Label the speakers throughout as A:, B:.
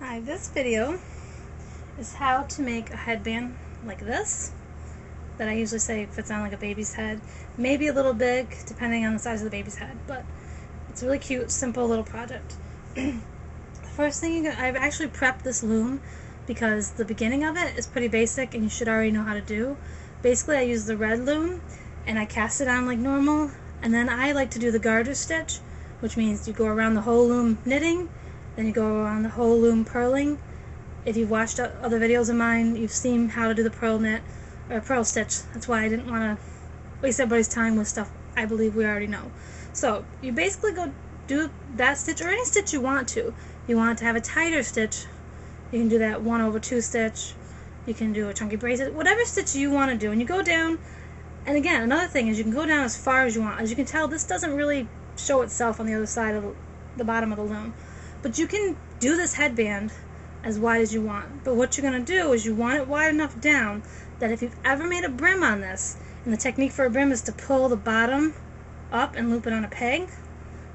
A: Hi, this video is how to make a headband like this that I usually say fits on like a baby's head. Maybe a little big depending on the size of the baby's head, but it's a really cute, simple little project. The first thing I've actually prepped this loom because the beginning of it is pretty basic and you should already know how to do. Basically, I use the red loom and I cast it on like normal, and then I like to do the garter stitch, which means you go around the whole loom knitting, then you go around the whole loom purling. If you've watched other videos of mine, you've seen how to do the purl knit or purl stitch. That's why I didn't want to waste everybody's time with stuff I believe we already know. So you basically go do that stitch or any stitch you want to. If you want to have a tighter stitch, you can do that 1/2 stitch. You can do a chunky bracelet, whatever stitch you want to do. And you go down, and again, another thing is you can go down as far as you want. As you can tell, this doesn't really show itself on the other side of the bottom of the loom. But you can do this headband as wide as you want. But what you're going to do is you want it wide enough down that if you've ever made a brim on this, and the technique for a brim is to pull the bottom up and loop it on a peg,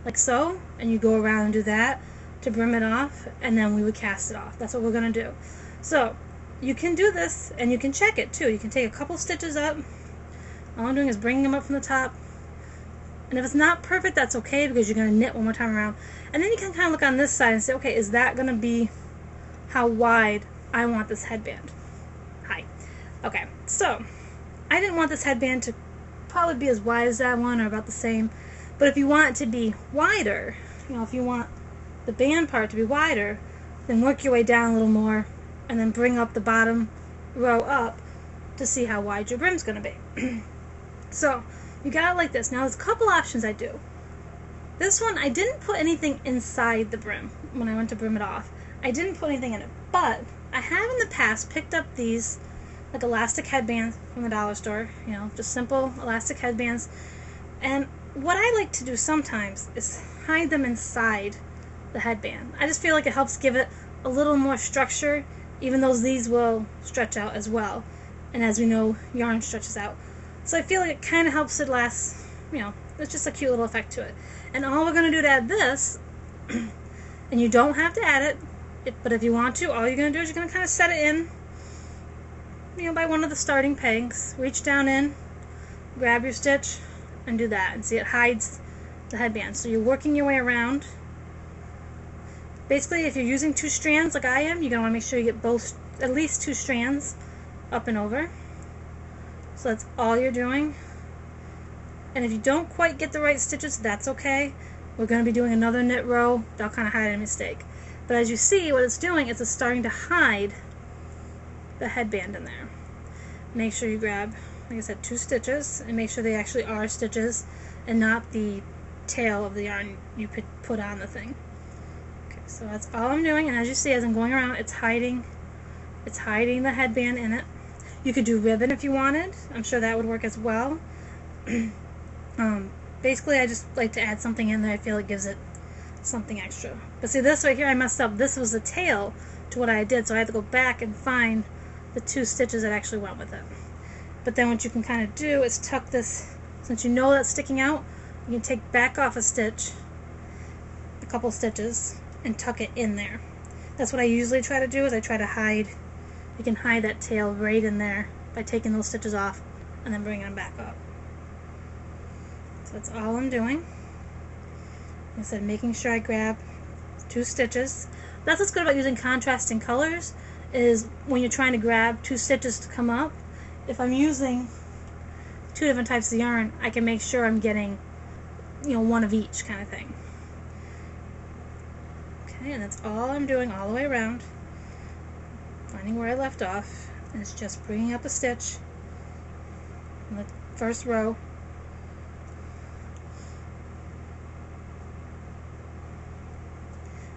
A: like so, and you go around and do that to brim it off, and then we would cast it off. That's what we're going to do. So you can do this, and you can check it too. You can take a couple stitches up. All I'm doing is bringing them up from the top. And if it's not perfect, that's okay, because you're going to knit one more time around. And then you can kind of look on this side and say, okay, is that going to be how wide I want this headband? Hi. Okay, so I didn't want this headband to probably be as wide as that one or about the same. But if you want it to be wider, if you want the band part to be wider, then work your way down a little more and then bring up the bottom row up to see how wide your brim's going to be. So you got it like this. Now there's a couple options I do. This one, I didn't put anything inside the brim when I went to brim it off. I didn't put anything in it, but I have in the past picked up these like elastic headbands from the dollar store, just simple elastic headbands. And what I like to do sometimes is hide them inside the headband. I just feel like it helps give it a little more structure, even though these will stretch out as well. And as we know, yarn stretches out. So I feel like it kind of helps it last, it's just a cute little effect to it. And all we're going to do to add this, and you don't have to add it, but if you want to, all you're going to do is you're going to kind of set it in, by one of the starting pegs. Reach down in, grab your stitch, and do that. And see, it hides the headband. So you're working your way around. Basically, if you're using 2 strands like I am, you're going to want to make sure you get both, at least 2 strands up and over. So that's all you're doing. And if you don't quite get the right stitches, that's okay. We're going to be doing another knit row. That'll kind of hide a mistake. But as you see, what it's doing is it's starting to hide the headband in there. Make sure you grab, like I said, 2 stitches, and make sure they actually are stitches and not the tail of the yarn you put on the thing. Okay, so that's all I'm doing, and as you see, as I'm going around, it's hiding the headband in it. You could do ribbon if you wanted. I'm sure that would work as well. Basically, I just like to add something in there. I feel it gives it something extra. But see, this right here, I messed up. This was the tail to what I did, so I had to go back and find the 2 stitches that actually went with it. But then what you can kind of do is tuck this, since you know that's sticking out, you can take back off a stitch, a couple stitches, and tuck it in there. That's what I usually try to do, is I try to hide. You can hide that tail right in there by taking those stitches off and then bringing them back up. So that's all I'm doing. Like I said, making sure I grab 2 stitches. That's what's good about using contrasting colors, is when you're trying to grab 2 stitches to come up, if I'm using 2 different types of yarn, I can make sure I'm getting, one of each kind of thing. Okay, and that's all I'm doing all the way around. Finding where I left off, and it's just bringing up a stitch in the first row.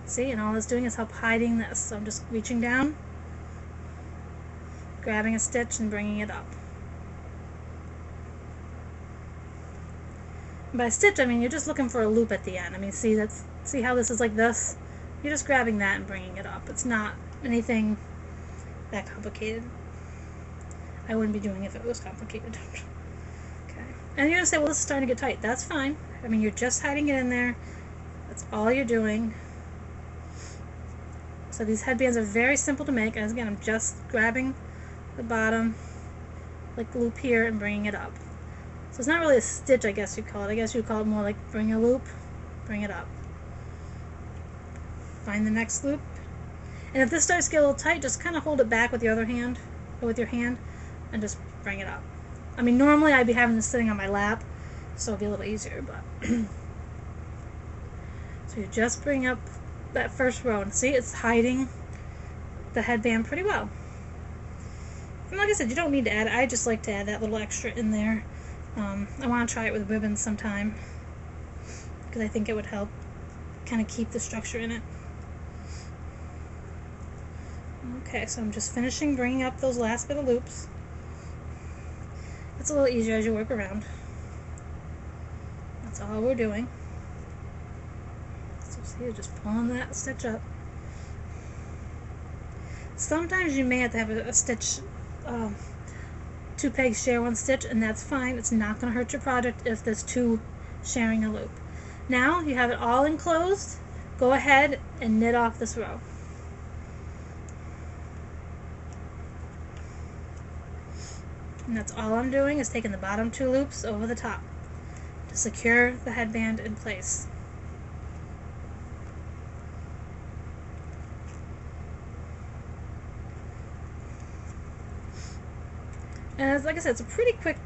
A: See, and all it's doing is help hiding this. So I'm just reaching down, grabbing a stitch, and bringing it up. And by stitch, I mean you're just looking for a loop at the end. I mean, see how this is like this? You're just grabbing that and bringing it up. It's not anything that complicated. I wouldn't be doing it if it was complicated. Okay. And you're going to say, well, this is starting to get tight. That's fine. I mean, you're just hiding it in there. That's all you're doing. So these headbands are very simple to make. As again, I'm just grabbing the bottom, like loop here, and bringing it up. So it's not really a stitch, I guess you'd call it. I guess you'd call it more like bring a loop, bring it up. Find the next loop. And if this starts to get a little tight, just kind of hold it back with your other hand, or with your hand, and just bring it up. I mean, normally I'd be having this sitting on my lap, so it'd be a little easier, but... So you just bring up that first row, and see, it's hiding the headband pretty well. And like I said, you don't need to add it. I just like to add that little extra in there. I want to try it with ribbons sometime, because I think it would help kind of keep the structure in it. Okay, so I'm just finishing bringing up those last bit of loops. It's a little easier as you work around. That's all we're doing. So see, you're just pulling that stitch up. Sometimes you may have to have a stitch, 2 pegs share 1 stitch, and that's fine. It's not going to hurt your project if there's 2 sharing a loop. Now you have it all enclosed. Go ahead and knit off this row. And that's all I'm doing, is taking the bottom 2 loops over the top to secure the headband in place. And like I said, it's a pretty quick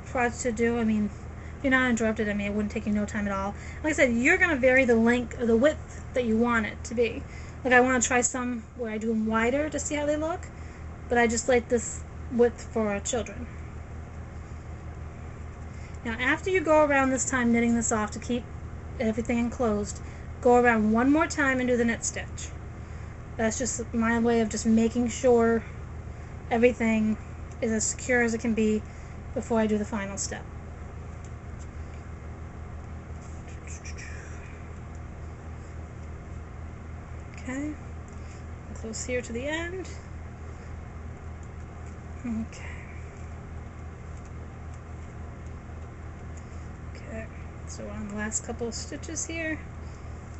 A: project to do. I mean, if you're not interrupted, I mean, it wouldn't take you no time at all. Like I said, you're going to vary the length or the width that you want it to be. Like, I want to try some where I do them wider to see how they look, but I just like this width for children. Now, after you go around this time knitting this off to keep everything enclosed, go around one more time and do the knit stitch. That's just my way of just making sure everything is as secure as it can be before I do the final step. Okay, close here to the end. Okay. Okay, so we're on the last couple of stitches here.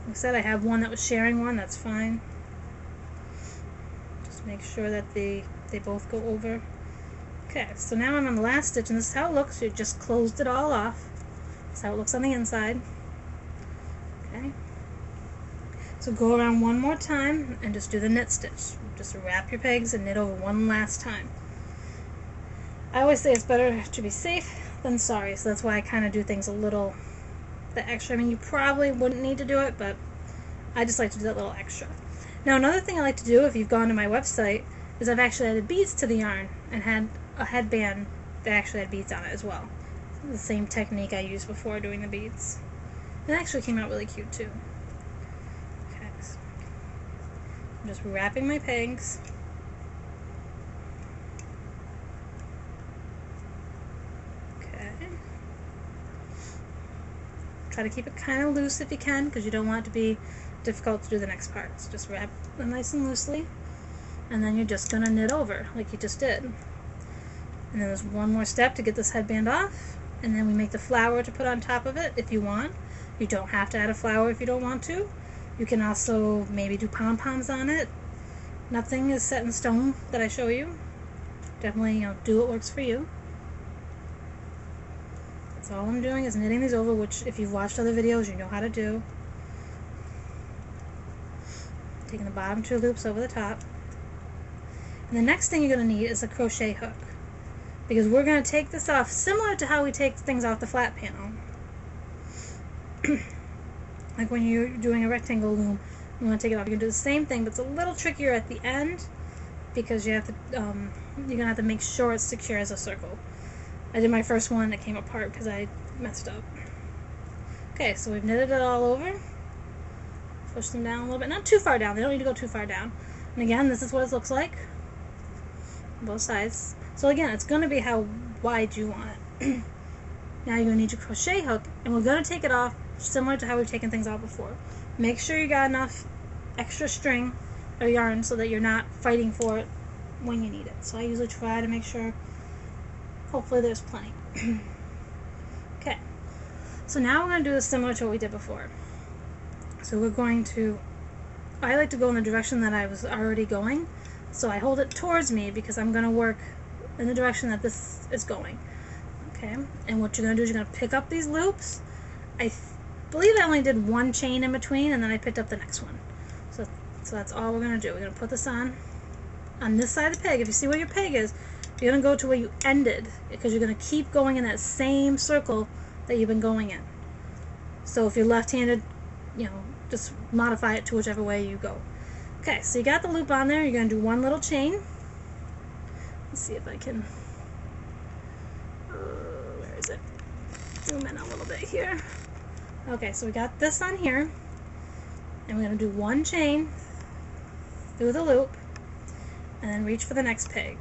A: Like I said, I have one that was sharing one, that's fine. Just make sure that they both go over. Okay, so now I'm on the last stitch, and this is how it looks. You just closed it all off. That's how it looks on the inside. Okay. So go around one more time and just do the knit stitch. Just wrap your pegs and knit over one last time. I always say it's better to be safe than sorry, so that's why I kind of do things a little the extra. I mean, you probably wouldn't need to do it, but I just like to do that little extra. Now, another thing I like to do, if you've gone to my website, is I've actually added beads to the yarn and had a headband that actually had beads on it as well. The same technique I used before doing the beads. It actually came out really cute too. Okay, so I'm just wrapping my pegs. Try to keep it kind of loose if you can, because you don't want it to be difficult to do the next part. So just wrap them nice and loosely, and then you're just going to knit over like you just did. And then there's one more step to get this headband off, and then we make the flower to put on top of it if you want. You don't have to add a flower if you don't want to. You can also maybe do pom-poms on it. Nothing is set in stone that I show you. Definitely, do what works for you. All I'm doing is knitting these over, which if you've watched other videos you know how to do. Taking the bottom 2 loops over the top. And the next thing you're going to need is a crochet hook, because we're going to take this off similar to how we take things off the flat panel. Like when you're doing a rectangle loom, you want to take it off. You can do the same thing, but it's a little trickier at the end, because you have to, you're going to have to make sure it's secure as a circle. I did my first one and it came apart because I messed up. Okay, so we've knitted it all over. Push them down a little bit. Not too far down. They don't need to go too far down. And again, this is what it looks like. Both sides. So again, it's going to be how wide you want it. Now you're going to need your crochet hook, and we're going to take it off similar to how we've taken things off before. Make sure you got enough extra string or yarn so that you're not fighting for it when you need it. So I usually try to make sure. Hopefully there's plenty. Okay, so now we're going to do this similar to what we did before. So we're going to I like to go in the direction that I was already going. So I hold it towards me because I'm going to work in the direction that this is going. Okay, and what you're going to do is you're going to pick up these loops. I believe I only did one chain in between, and then I picked up the next one. So that's all we're going to do. We're going to put this on this side of the peg. If you see where your peg is, you're going to go to where you ended, because you're going to keep going in that same circle that you've been going in. So if you're left-handed, you know, just modify it to whichever way you go. Okay, so you got the loop on there. You're going to do one little chain. Let's see if I can, where is it? Zoom in a little bit here. Okay, so we got this on here, and we're going to do one chain through the loop, and then reach for the next peg.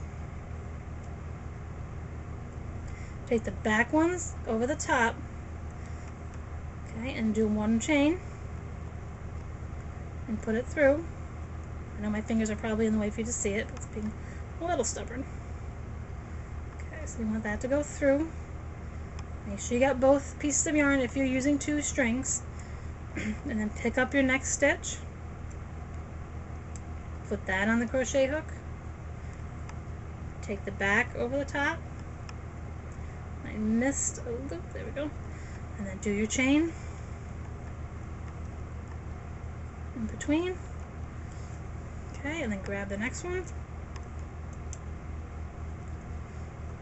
A: Take the back ones over the top, okay, and do one chain, and put it through. I know my fingers are probably in the way for you to see it. It's being a little stubborn. Okay, so you want that to go through. Make sure you got both pieces of yarn if you're using 2 strings. And then pick up your next stitch. Put that on the crochet hook. Take the back over the top. I missed a loop, there we go. And then do your chain in between. Okay, and then grab the next one.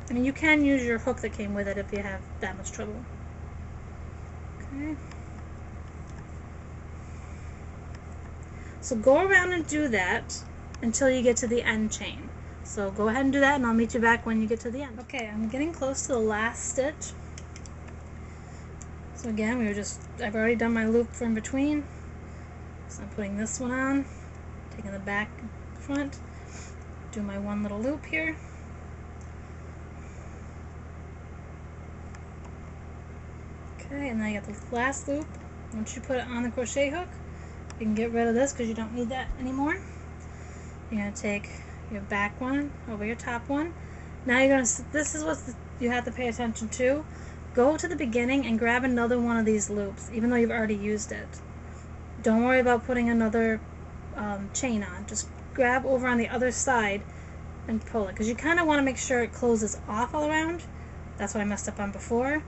A: I mean, you can use your hook that came with it if you have that much trouble. Okay. So go around and do that until you get to the end chain. So go ahead and do that, and I'll meet you back when you get to the end. Okay, I'm getting close to the last stitch. So again, I've already done my loop from between. So I'm putting this one on, taking the back front, do my one little loop here. Okay, and then I got the last loop. Once you put it on the crochet hook, you can get rid of this because you don't need that anymore. You're going to take your back one over your top one. Now you're going to, this is what you have to pay attention to. Go to the beginning and grab another one of these loops, even though you've already used it. Don't worry about putting another chain on. Just grab over on the other side and pull it, because you kind of want to make sure it closes off all around. That's what I messed up on before.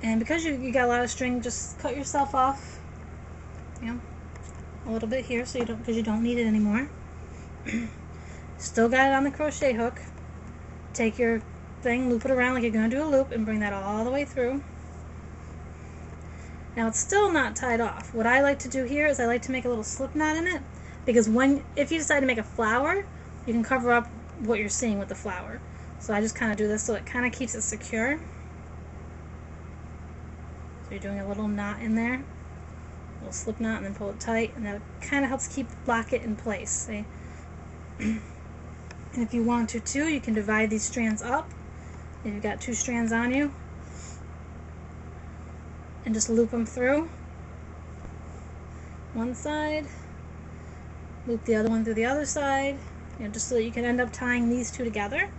A: And because you got a lot of string, just cut yourself off, you know, a little bit here, so because you don't need it anymore. Still got it on the crochet hook. Take your thing, loop it around like you're going to do a loop, and bring that all the way through. Now it's still not tied off. What I like to do here is I like to make a little slip knot in it, because if you decide to make a flower, you can cover up what you're seeing with the flower. So I just kind of do this so it kind of keeps it secure. So you're doing a little knot in there, a little slip knot, and then pull it tight, and that kind of helps lock it in place. See? And if you want to too, you can divide these strands up. If you've got 2 strands on you, and just loop them through one side, loop the other one through the other side, you know, just so that you can end up tying these 2 together.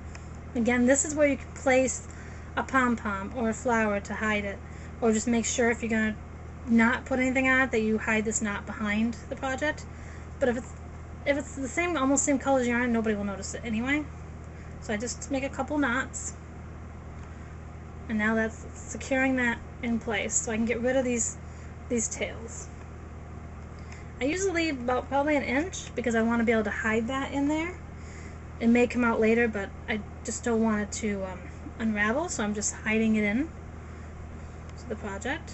A: Again, this is where you can place a pom-pom or a flower to hide it, or just make sure if you're going to not put anything on it that you hide this knot behind the project. But if it's the same, almost same color as yarn, nobody will notice it anyway. So I just make a couple knots, and now that's securing that in place, so I can get rid of these tails. I usually leave about probably 1 inch because I want to be able to hide that in there. It may come out later, but I just don't want it to unravel, so I'm just hiding it in to the project.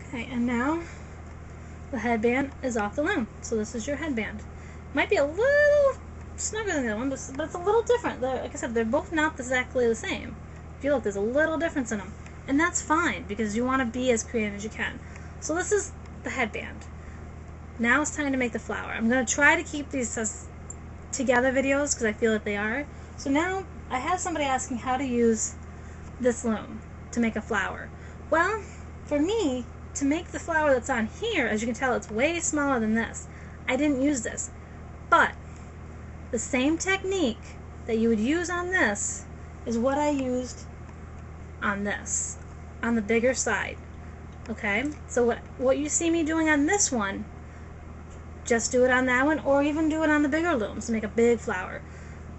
A: Okay, and now the headband is off the loom. So this is your headband. Might be a little snugger than the other one, but it's a little different. Like I said, they're both not exactly the same. If you look, there's a little difference in them. And that's fine, because you want to be as creative as you can. So this is the headband. Now it's time to make the flower. I'm going to try to keep these as together videos, because I feel that they are. So now I have somebody asking how to use this loom to make a flower. Well, for me, to make the flower that's on here, as you can tell, it's way smaller than this. I didn't use this. But the same technique that you would use on this is what I used on this, on the bigger side. Okay? So what you see me doing on this one, just do it on that one, or even do it on the bigger looms to make a big flower.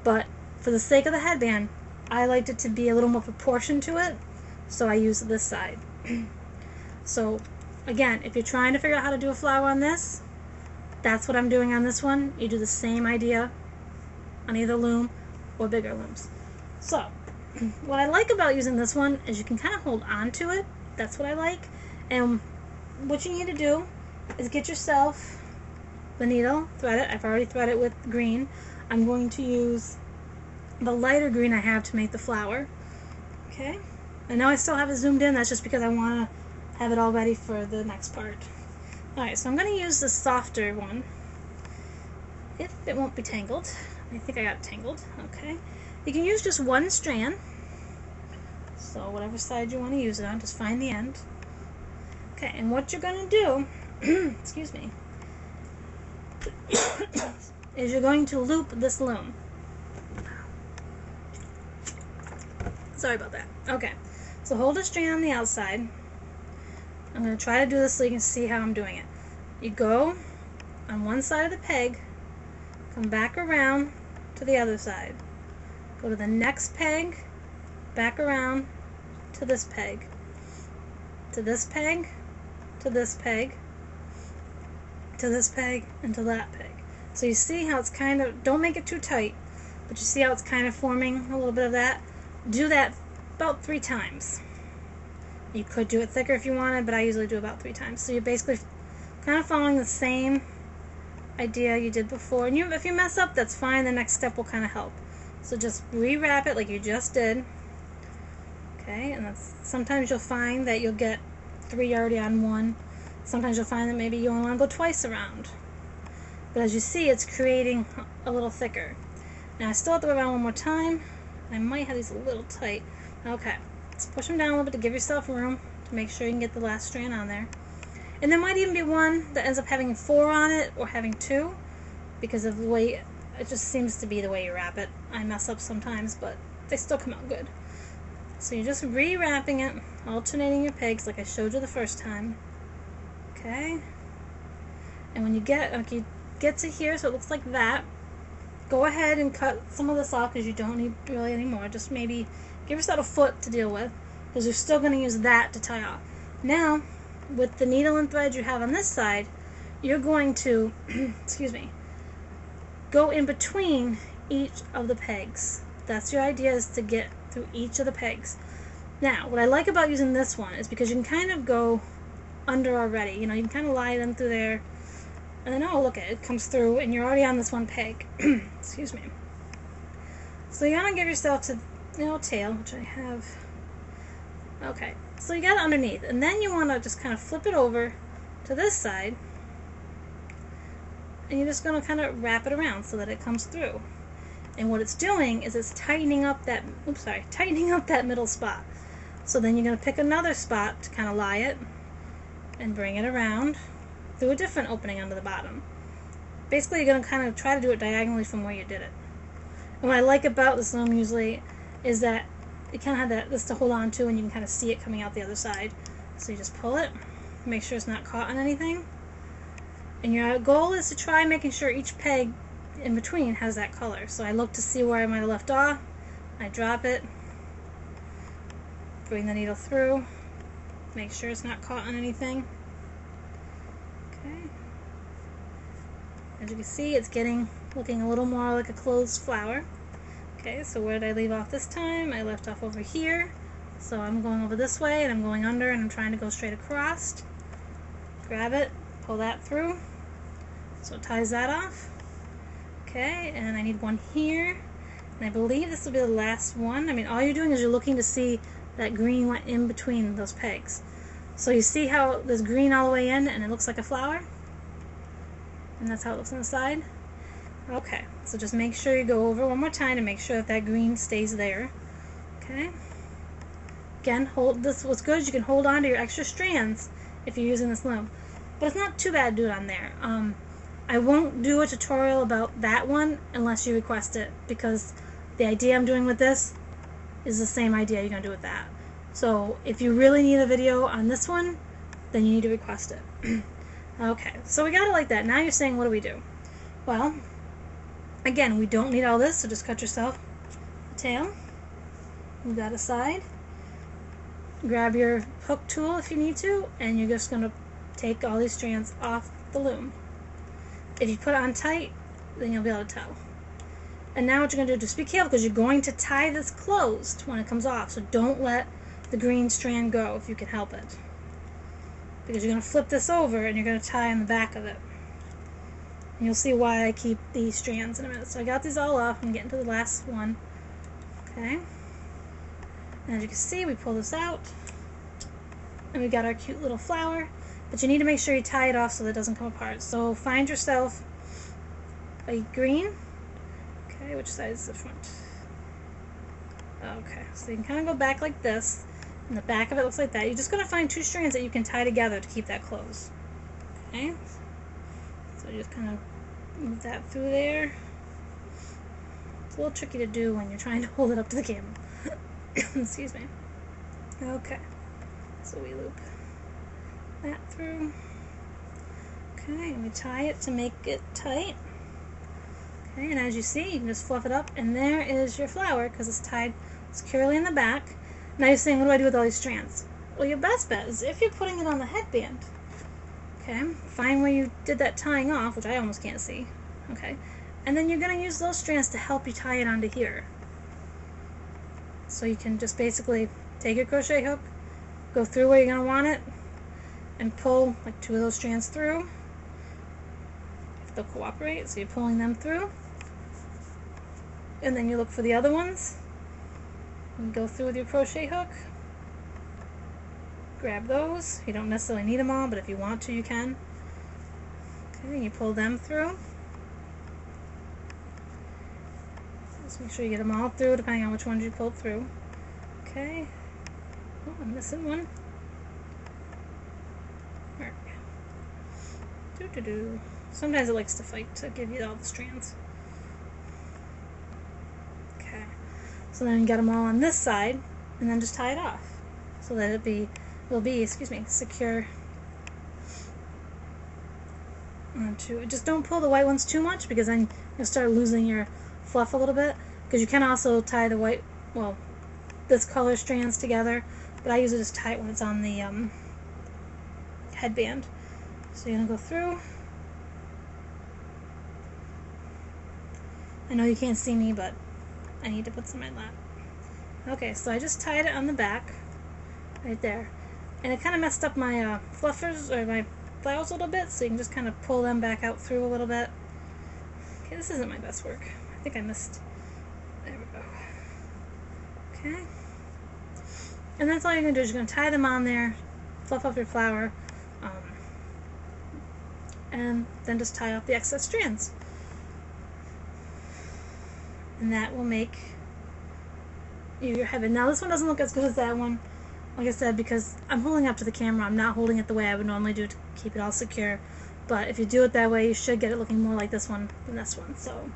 A: But for the sake of the headband, I liked it to be a little more proportion to it, so I used this side. So again, if you're trying to figure out how to do a flower on this, that's what I'm doing on this one. You do the same idea on either loom or bigger looms. So what I like about using this one is you can kind of hold on to it. That's what I like. And what you need to do is get yourself the needle, thread it. I've already threaded it with green. I'm going to use the lighter green I have to make the flower. Okay, I know I still have it zoomed in. That's just because I want to have it all ready for the next part. Alright, so I'm going to use the softer one, if it won't be tangled. I think I got it tangled. Okay, you can use just one strand, so whatever side you want to use it on, just find the end. Okay, and what you're going to do, excuse me, is you're going to loop this loom. Sorry about that. Okay, so hold a strand on the outside. I'm going to try to do this so you can see how I'm doing it. You go on one side of the peg, come back around to the other side, go to the next peg, back around to this peg, to this peg, to this peg, to this peg, and to that peg. So you see how it's kind of, don't make it too tight, but you see how it's kind of forming a little bit of that? Do that about 3 times. You could do it thicker if you wanted, but I usually do about 3 times. So you're basically kind of following the same idea you did before. And if you mess up, that's fine. The next step will kind of help. So just rewrap it like you just did. Okay, and sometimes you'll find that you'll get 3 already on one. Sometimes you'll find that maybe you only want to go twice around. But as you see, it's creating a little thicker. Now I still have to go around one more time. I might have these a little tight. Okay, let's push them down a little bit to give yourself room to make sure you can get the last strand on there. And there might even be one that ends up having 4 on it or having 2 because of the way it just seems to be the way you wrap it. I mess up sometimes, but they still come out good. So you're just re-wrapping it, alternating your pegs like I showed you the first time. Okay, and when you get to here, so it looks like that, go ahead and cut some of this off because you don't need really any more. Just maybe give yourself a foot to deal with because you're still going to use that to tie off. Now, with the needle and thread you have on this side, you're going to, excuse me, go in between each of the pegs. That's your idea, is to get through each of the pegs. Now, what I like about using this one is because you can kind of go under already. You know, you can kind of lie them through there. And then, oh, look, it comes through, and you're already on this one peg. Excuse me. So you want to give yourself to, tail, which I have. Okay, so you got it underneath, and then you want to just kind of flip it over to this side, and you're just going to kind of wrap it around so that it comes through. And what it's doing is it's tightening up that, tightening up that middle spot. So then you're going to pick another spot to kind of lie it, and bring it around through a different opening under the bottom. Basically, you're going to kind of try to do it diagonally from where you did it. And what I like about this loom usually is that you kind of have this to hold on to, and you can kind of see it coming out the other side. So you just pull it, make sure it's not caught on anything. And your goal is to try making sure each peg in between has that color. So I look to see where I might have left off. I drop it, bring the needle through, make sure it's not caught on anything. Okay. As you can see, it's looking a little more like a closed flower. Okay, so where did I leave off this time? I left off over here. So I'm going over this way, and I'm going under, and I'm trying to go straight across. Grab it, pull that through. So it ties that off. Okay, and I need one here. And I believe this will be the last one. I mean, all you're doing is you're looking to see that green went in between those pegs. So you see how there's green all the way in, and it looks like a flower? And that's how it looks on the side? Okay, so just make sure you go over one more time to make sure that green stays there. Okay. Again, hold this. What's good is you can hold on to your extra strands if you're using this loom. But it's not too bad to do it on there. I won't do a tutorial about that one unless you request it, because the idea I'm doing with this is the same idea you're going to do with that. So if you really need a video on this one, then you need to request it. Okay, so we got it like that. Now you're saying, what do we do? Well, again, we don't need all this, so just cut yourself a tail. Move that aside. Grab your hook tool if you need to, and you're just going to take all these strands off the loom. If you put it on tight, then you'll be able to tell. And now what you're going to do, just be careful because you're going to tie this closed when it comes off, so don't let the green strand go if you can help it. Because you're going to flip this over and you're going to tie on the back of it. And you'll see why I keep these strands in a minute. So I got these all off. I'm getting to the last one. Okay. And as you can see, we pull this out. And we got our cute little flower. But you need to make sure you tie it off so that it doesn't come apart. So find yourself a green. Okay, which side is the front? Okay, so you can kind of go back like this. And the back of it looks like that. You're just going to find 2 strands that you can tie together to keep that closed. Okay? So you just kind of move that through there. It's a little tricky to do when you're trying to hold it up to the camera. Excuse me. Okay. So we loop that through. Okay, and we tie it to make it tight. Okay, and as you see, you can just fluff it up, and there is your flower because it's tied securely in the back. Now you're saying, what do I do with all these strands? Well, your best bet is if you're putting it on the headband, okay, find where you did that tying off, which I almost can't see, okay, and then you're going to use those strands to help you tie it onto here. So you can just basically take your crochet hook, go through where you're going to want it, and pull like 2 of those strands through, if they'll cooperate, so you're pulling them through, and then you look for the other ones. And go through with your crochet hook, grab those. You don't necessarily need them all, but if you want to, you can. Okay, and you pull them through. Just make sure you get them all through, depending on which ones you pulled through. Okay. Oh, I'm missing one. There. Doo-doo-doo. Sometimes it likes to fight to give you all the strands. So then you get them all on this side, and then just tie it off, so that will be secure onto. Just don't pull the white ones too much, because then you'll start losing your fluff a little bit. Because you can also tie the white, well, this color strands together, but I usually just tie it when it's on the headband. So you're gonna go through. I know you can't see me, but I need to put some in my lap. Okay, so I just tied it on the back, right there. And it kind of messed up my fluffers, or my flowers a little bit, so you can just kind of pull them back out through a little bit. Okay, this isn't my best work. I think I missed. There we go. Okay. And that's all you're going to do is you're going to tie them on there, fluff up your flower, and then just tie off the excess strands. And that will make your headband. Now this one doesn't look as good as that one, like I said, because I'm holding up to the camera. I'm not holding it the way I would normally do to keep it all secure. But if you do it that way, you should get it looking more like this one than this one. So,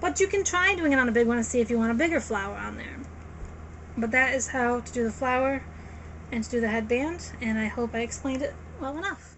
A: but you can try doing it on a big one and see if you want a bigger flower on there. But that is how to do the flower and to do the headband, and I hope I explained it well enough.